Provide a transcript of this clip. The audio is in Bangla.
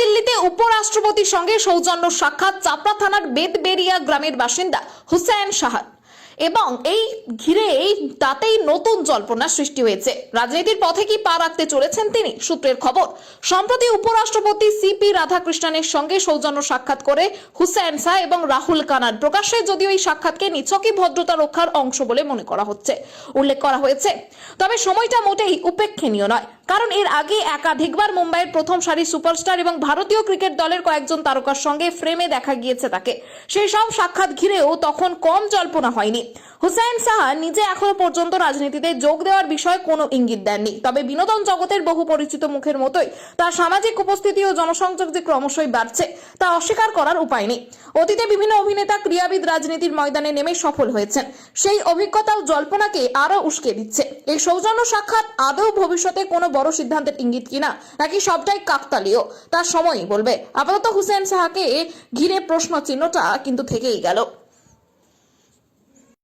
নয়াদিল্লিতে উপরাষ্ট্রপতির সঙ্গে সৌজন্য সাক্ষাৎ চাপড়া থানার বেদবেরিয়া গ্রামের বাসিন্দা হুসাইন সাহার এবং এই ঘিরে তাতেই নতুন জল্পনা সৃষ্টি হয়েছে। রাজনীতির পথে কি পা রাখতে চলেছেন তিনি? সূত্রের খবর, সম্প্রতি উপরাষ্ট্রপতি সিপি রাধাকৃষ্ণনের সঙ্গে সৌজন্য সাক্ষাৎ করে হুসাইন শাহ এবং রাহুল কানাড প্রকাশ্যে যদিও এই সাক্ষাৎকে নিছকই ভদ্রতা রক্ষার অংশ বলে মনে করা হচ্ছে, উল্লেখ করা হয়েছে, তবে সময়টা মোটেই উপেক্ষণীয় নয়। কারণ এর আগে একাধিকবার মুম্বাইয়ের প্রথম সারির সুপারস্টার এবং ভারতীয় ক্রিকেট দলের কয়েকজন তারকার সঙ্গে ফ্রেমে দেখা গিয়েছে তাকে। সেই সব সাক্ষাৎ ঘিরেও তখন কম জল্পনা হয়নি। হুসাইন শাহ নিজে এখনো পর্যন্ত রাজনীতিতে যোগ দেওয়ার বিষয়ে কোনো ইঙ্গিত দেননি, তবে বিনোদন জগতের বহু পরিচিত মুখের মতোই তার সামাজিক উপস্থিতি ও জনসংযোগ যে ক্রমশই বাড়ছে তা অস্বীকার করার উপায় নেই। অতীতে বিভিন্ন অভিনেতা ক্রীড়াবিদ রাজনীতির ময়দানে নেমে সফল হয়েছেন, সেই অভিজ্ঞতা ও জল্পনাকে আরো উস্কে দিচ্ছে। এই সৌজন্য সাক্ষাৎ আদৌ ভবিষ্যতে কোনো বড় সিদ্ধান্তের ইঙ্গিত কিনা, নাকি সবটাই কাকতালীয়, তার সময়ই বলবে। আপাতত হুসাইন শাহকে ঘিরে প্রশ্ন চিহ্নটা কিন্তু থেকেই গেল।